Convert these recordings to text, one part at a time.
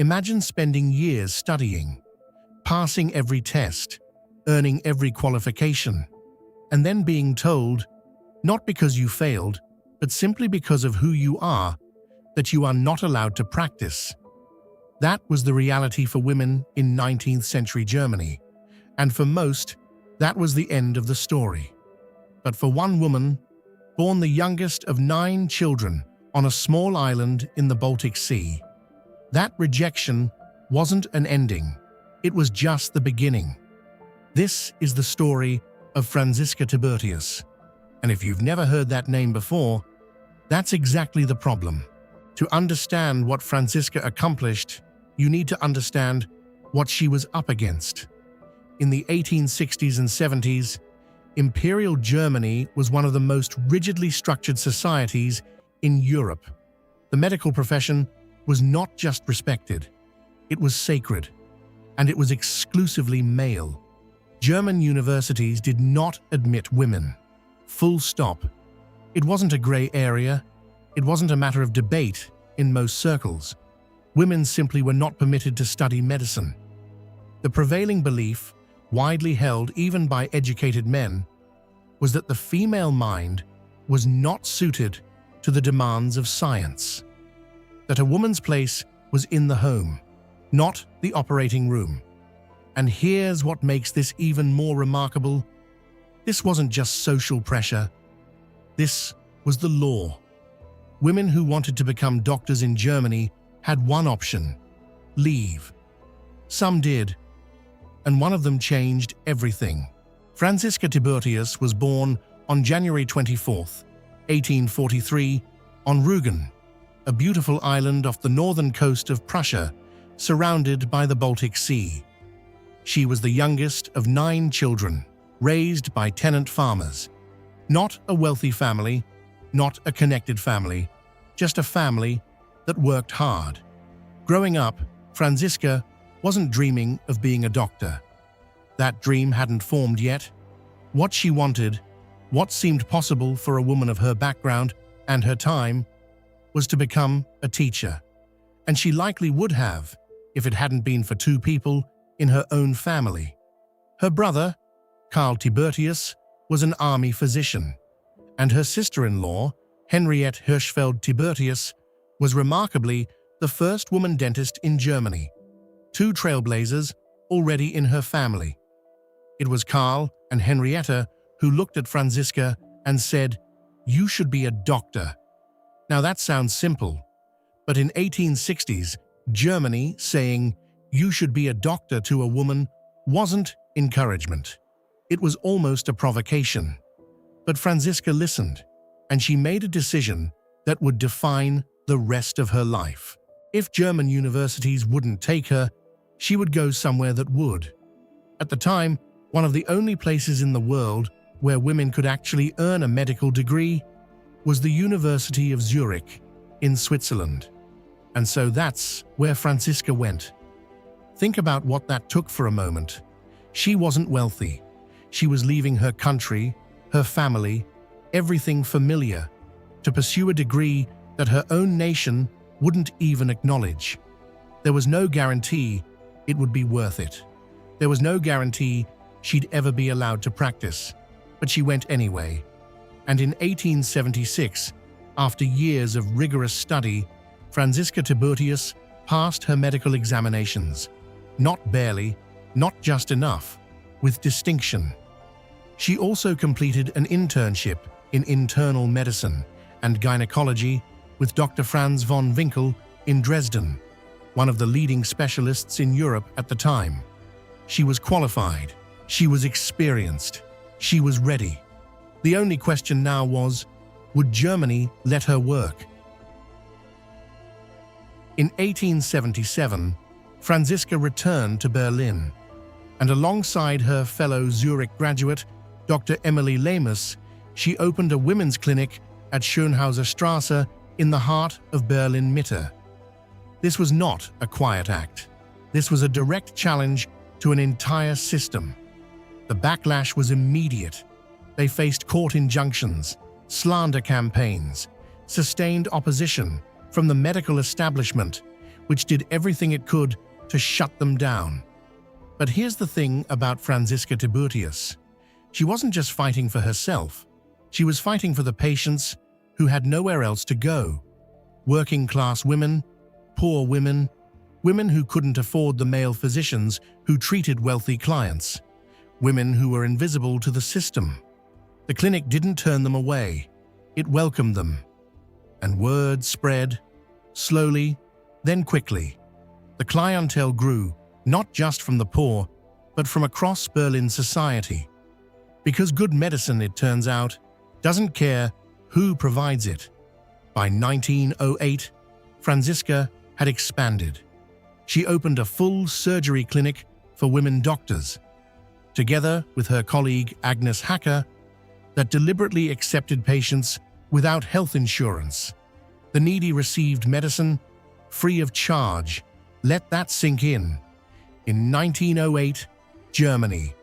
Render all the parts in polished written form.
Imagine spending years studying, passing every test, earning every qualification, and then being told, not because you failed, but simply because of who you are, that you are not allowed to practice. That was the reality for women in 19th century Germany, and for most, that was the end of the story. But for one woman, born the youngest of 9 children on a small island in the Baltic Sea, that rejection wasn't an ending, it was just the beginning. This is the story of Franziska Tiburtius, and if you've never heard that name before, that's exactly the problem. To understand what Franziska accomplished, you need to understand what she was up against. In the 1860s and 70s, Imperial Germany was one of the most rigidly structured societies in Europe. The medical profession was not just respected, it was sacred, and it was exclusively male. German universities did not admit women. Full stop. It wasn't a gray area, it wasn't a matter of debate in most circles. Women simply were not permitted to study medicine. The prevailing belief, widely held even by educated men, was that the female mind was not suited to the demands of science. That a woman's place was in the home, not the operating room. And here's what makes this even more remarkable. This wasn't just social pressure. This was the law. Women who wanted to become doctors in Germany had one option: leave. Some did, and one of them changed everything. Franziska Tiburtius was born on January 24, 1843, on Rügen, a beautiful island off the northern coast of Prussia, surrounded by the Baltic Sea. She was the youngest of 9 children, raised by tenant farmers. Not a wealthy family, not a connected family, just a family that worked hard. Growing up, Franziska wasn't dreaming of being a doctor. That dream hadn't formed yet. What she wanted, what seemed possible for a woman of her background and her time, was to become a teacher. And she likely would have, if it hadn't been for 2 people in her own family. Her brother, Karl Tiburtius, was an army physician, and her sister-in-law, Henriette Hirschfeld Tiburtius, was remarkably the first woman dentist in Germany. 2 trailblazers already in her family. It was Karl and Henrietta who looked at Franziska and said, "You should be a doctor." Now that sounds simple, but in 1860s, Germany saying, "You should be a doctor" to a woman wasn't encouragement. It was almost a provocation. But Franziska listened, and she made a decision that would define the rest of her life. If German universities wouldn't take her, she would go somewhere that would. At the time, one of the only places in the world where women could actually earn a medical degree was the University of Zurich in Switzerland. And so that's where Franziska went. Think about what that took for a moment. She wasn't wealthy. She was leaving her country, her family, everything familiar, to pursue a degree that her own nation wouldn't even acknowledge. There was no guarantee it would be worth it. There was no guarantee she'd ever be allowed to practice, but she went anyway. And in 1876, after years of rigorous study, Franziska Tiburtius passed her medical examinations. Not barely, not just enough, with distinction. She also completed an internship in internal medicine and gynecology with Dr. Franz von Winkel in Dresden, one of the leading specialists in Europe at the time. She was qualified, she was experienced, she was ready. The only question now was, would Germany let her work? In 1877, Franziska returned to Berlin, and alongside her fellow Zurich graduate, Dr. Emily Lamus, she opened a women's clinic at Schönhauser Straße in the heart of Berlin-Mitte. This was not a quiet act. This was a direct challenge to an entire system. The backlash was immediate. They faced court injunctions, slander campaigns, sustained opposition from the medical establishment, which did everything it could to shut them down. But here's the thing about Franziska Tiburtius. She wasn't just fighting for herself. She was fighting for the patients who had nowhere else to go. Working-class women, poor women, women who couldn't afford the male physicians who treated wealthy clients, women who were invisible to the system. The clinic didn't turn them away. It welcomed them. And word spread, slowly, then quickly. The clientele grew, not just from the poor, but from across Berlin society. Because good medicine, it turns out, doesn't care who provides it. By 1908, Franziska had expanded. She opened a full surgery clinic for women doctors, together with her colleague Agnes Hacker, that deliberately accepted patients without health insurance. The needy received medicine free of charge. Let that sink in. In 1908, Germany,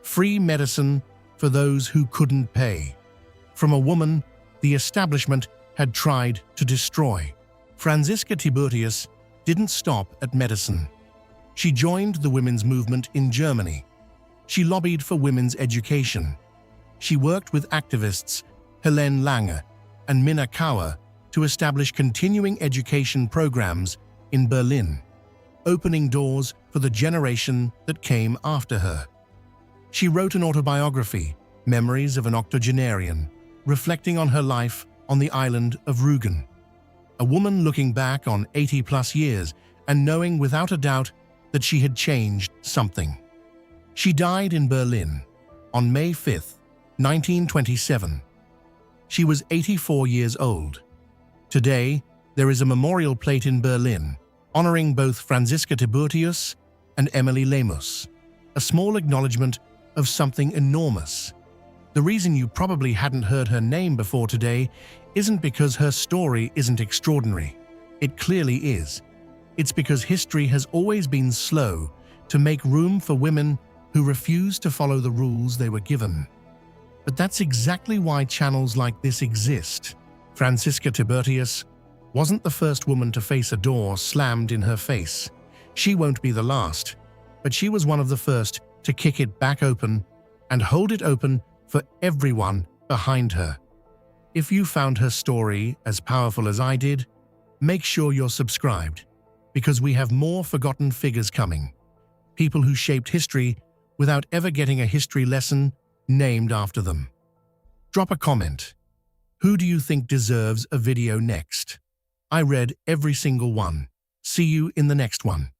free medicine for those who couldn't pay. From a woman the establishment had tried to destroy. Franziska Tiburtius didn't stop at medicine. She joined the women's movement in Germany. She lobbied for women's education. She worked with activists Helene Lange and Minna Kauer to establish continuing education programs in Berlin, opening doors for the generation that came after her. She wrote an autobiography, Memories of an Octogenarian, reflecting on her life on the island of Rügen. A woman looking back on 80-plus years and knowing without a doubt that she had changed something. She died in Berlin on May 5, 1927. She was 84 years old. Today, there is a memorial plate in Berlin honoring both Franziska Tiburtius and Emily Lemus, a small acknowledgement of something enormous. The reason you probably hadn't heard her name before today isn't because her story isn't extraordinary. It clearly is. It's because history has always been slow to make room for women who refuse to follow the rules they were given. But that's exactly why channels like this exist. Franziska Tiburtius wasn't the first woman to face a door slammed in her face. She won't be the last, but she was one of the first to kick it back open and hold it open for everyone behind her. If you found her story as powerful as I did, make sure you're subscribed, because we have more forgotten figures coming. People who shaped history without ever getting a history lesson named after them. Drop a comment. Who do you think deserves a video next? I read every single one. See you in the next one.